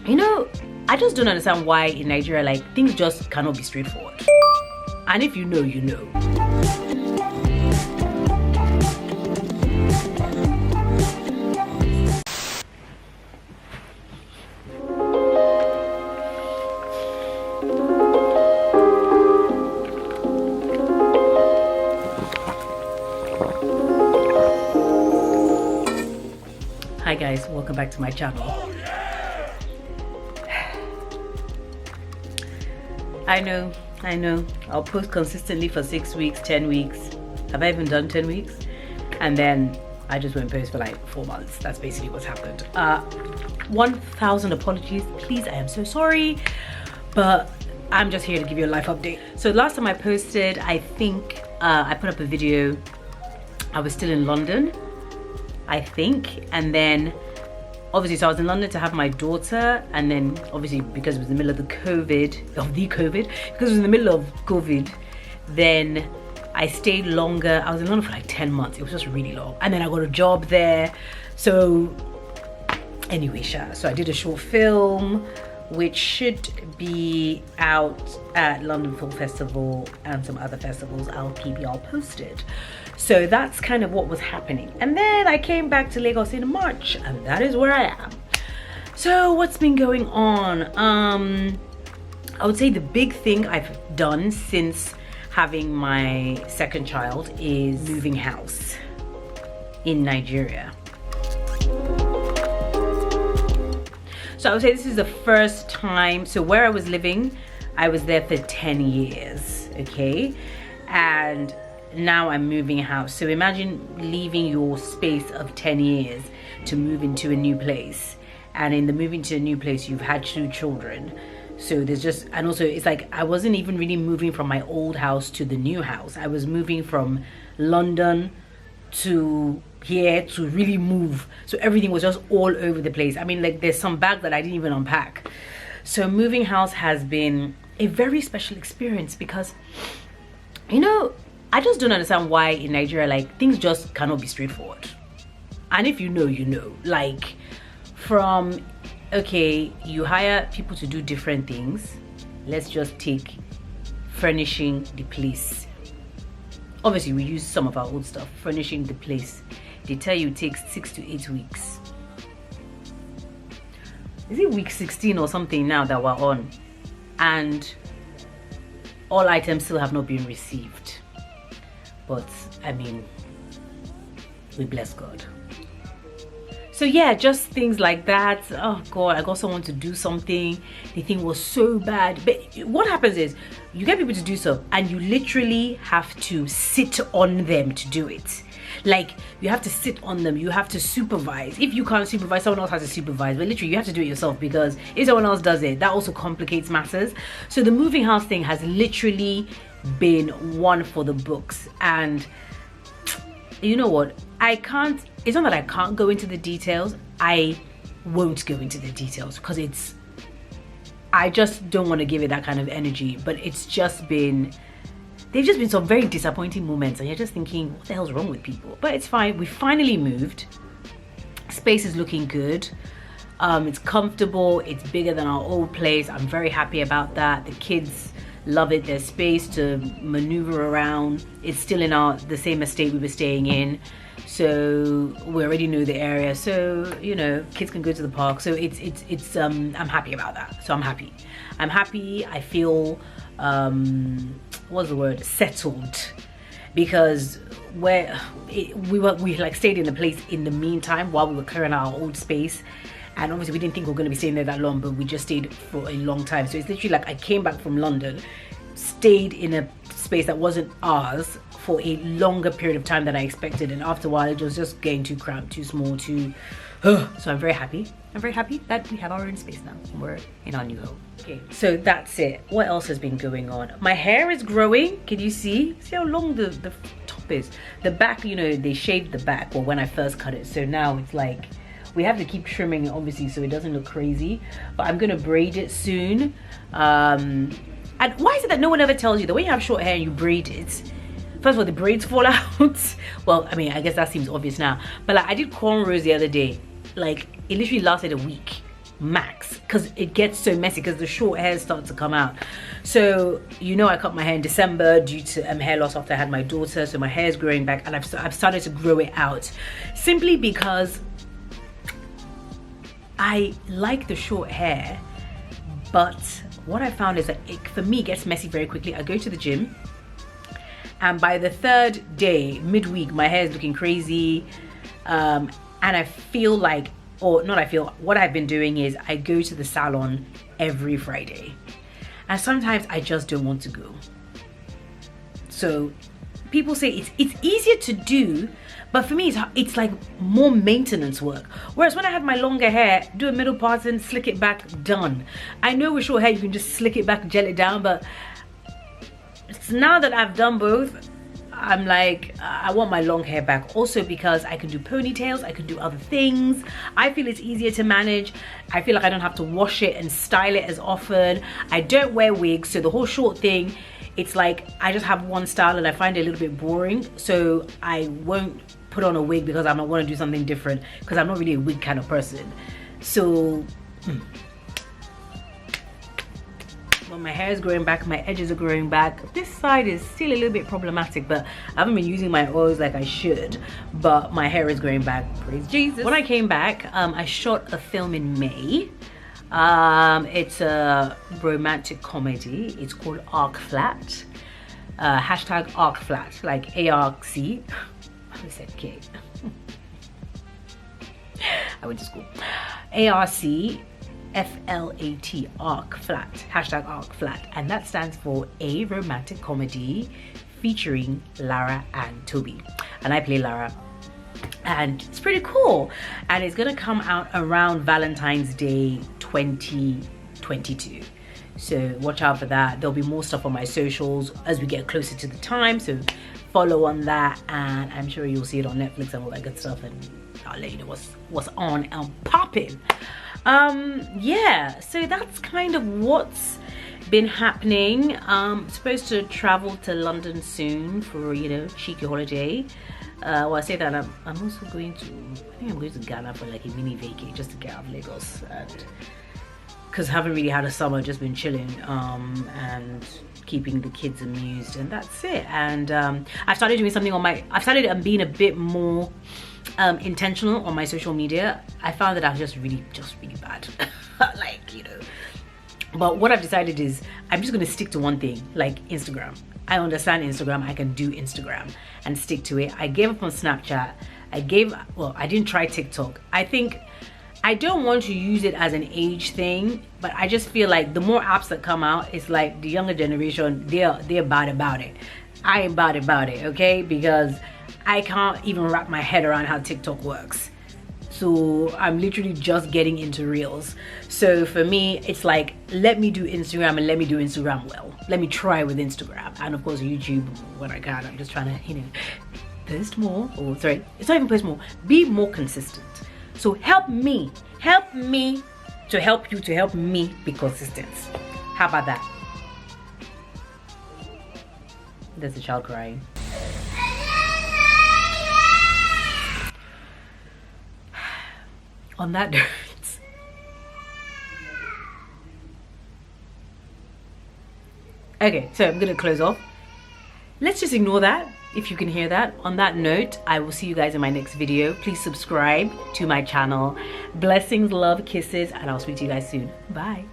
You know, I just don't understand why in Nigeria, like, things just cannot be straightforward. And if you know, you know. Hi guys, welcome back to my channel. I know, I'll post consistently for 6 weeks, 10 weeks. Have I even done 10 weeks? And then I just won't post for like 4 months. That's basically what's happened. 1,000 apologies, please, I am so sorry. But I'm just here to give you a life update. So last time I posted, I think I put up a video. I was still in London, I think, and then obviously, so I was in London to have my daughter, and then obviously because it was in the middle of because it was in the middle of COVID, then I stayed longer. I was in London for like 10 months. It was just really long. And then I got a job there. So anyway, so I did a short film, which should be out at London Film Festival and some other festivals. I'll keep y'all posted. So that's kind of what was happening. And then I came back to Lagos in March, and that is where I am. So what's been going on? I would say the big thing I've done since having my second child is moving house in Nigeria. So I would say this is the first time. So where I was living, I was there for 10 years, okay? And now I'm moving house. So imagine leaving your space of 10 years to move into a new place. And in the moving to a new place, you've had 2 children. So there's just, and also it's like, I wasn't even really moving from my old house to the new house. I was moving from London to here to really move. So everything was just all over the place. I mean, like, there's some bags that I didn't even unpack. So moving house has been a very special experience because, you know, I just don't understand why in Nigeria, like, things just cannot be straightforward. And if you know, you know. Like, from, okay, you hire people to do different things. Let's just take furnishing the place. Obviously, we use some of our old stuff. Furnishing the place. They tell you it takes 6 to 8 weeks. Is it week 16 or something now that we're on? And all items still have not been received. But I mean, we bless God. So yeah, just things like that. Oh God, I got someone to do something. The thing was so bad. But what happens is you get people to do stuff and you literally have to sit on them to do it. Like, you have to sit on them, you have to supervise. If you can't supervise, someone else has to supervise. But literally, you have to do it yourself, because if someone else does it, that also complicates matters. So the moving house thing has literally been one for the books. And you know what? It's not that I can't go into the details. I won't go into the details because I just don't want to give it that kind of energy. But it's just been, they've just been some very disappointing moments, and you're just thinking, what the hell's wrong with people? But it's fine. We finally moved. Space is looking good. It's comfortable. It's bigger than our old place. I'm very happy about that. The kids love it. There's space to maneuver around. It's still in the same estate we were staying in, so we already know the area. So, you know, kids can go to the park. So it's I'm happy about that. So I'm happy. I feel what's the word, settled, because we like stayed in a place in the meantime while we were clearing our old space. And obviously we didn't think we were going to be staying there that long, but we just stayed for a long time. So it's literally like I came back from London, stayed in a space that wasn't ours for a longer period of time than I expected. And after a while, it was just getting too cramped, too small, so I'm very happy. I'm very happy that we have our own space now. We're in our new home. Okay, so that's it. What else has been going on? My hair is growing. Can you see? See how long the top is? The back, you know, they shaved the back, or when I first cut it. So now it's like, we have to keep trimming it, obviously, so it doesn't look crazy. But I'm gonna braid it soon. And why is it that no one ever tells you that when you have short hair and you braid it, first of all, the braids fall out? Well, I mean, I guess that seems obvious now. But like, I did cornrows the other day. Like, it literally lasted a week. max, because it gets so messy because the short hairs start to come out. So you know, I cut my hair in December due to hair loss after I had my daughter, so my hair is growing back, and I've started to grow it out simply because I like the short hair. But what I found is that for me, it gets messy very quickly. I go to the gym, and by the third day, midweek, my hair is looking crazy, and I feel like, or not I feel, what I've been doing is I go to the salon every Friday, and sometimes I just don't want to go. So people say it's easier to do, but for me it's like more maintenance work. Whereas when I had my longer hair, do a middle part and slick it back, done. I know with short hair you can just slick it back, gel it down, but now that I've done both, I'm like, I want my long hair back. Also because I can do ponytails, I can do other things. I feel it's easier to manage. I feel like I don't have to wash it and style it as often. I don't wear wigs, so the whole short thing, it's like I just have one style and I find it a little bit boring. So I won't put on a wig because I want to do something different, because I'm not really a wig kind of person. So but my hair is growing back, my edges are growing back. This side is still a little bit problematic, but I haven't been using my oils like I should, but my hair is growing back, praise Jesus. When I came back, I shot a film in May. It's a romantic comedy. It's called Arc Flat. Hashtag Arc Flat, like ARC. I said K. I went to school. ARC FLAT, Arc Flat, hashtag Arc Flat, and that stands for a romantic comedy featuring Lara and Toby, and I play Lara, and it's pretty cool, and it's gonna come out around Valentine's Day 2022. So watch out for that. There'll be more stuff on my socials as we get closer to the time, so follow on that, and I'm sure you'll see it on Netflix and all that good stuff, and I'll let you know what's on and popping. Yeah, so that's kind of what's been happening. Supposed to travel to London soon for, you know, cheeky holiday. Well, I say that I'm also going to, I think I'm going to Ghana for like a mini vacay just to get out of Lagos, and because I haven't really had a summer, just been chilling and keeping the kids amused, and that's it. And I've started doing something on I've started being a bit more intentional on my social media. I found that I was just really bad. Like, you know, but what I've decided is I'm just gonna stick to one thing, like Instagram. I understand Instagram, I can do Instagram and stick to it. I gave up on Snapchat. I didn't try TikTok. I don't want to use it as an age thing, but I just feel like the more apps that come out, it's like the younger generation, they're bad about it. I ain't bad about it, okay? Because I can't even wrap my head around how TikTok works. So I'm literally just getting into Reels. So for me, it's like, let me do Instagram, and let me do Instagram well. Let me try with Instagram. And of course YouTube when I can. I'm just trying to, you know, post more, or sorry, it's not even post more, be more consistent. So help me to help you to help me be consistent. How about that? There's a child crying. On that note, okay, so I'm gonna close off. Let's just ignore that, if you can hear that. On that note, I will see you guys in my next video. Please subscribe to my channel. Blessings, love, kisses, and I'll speak to you guys soon. Bye.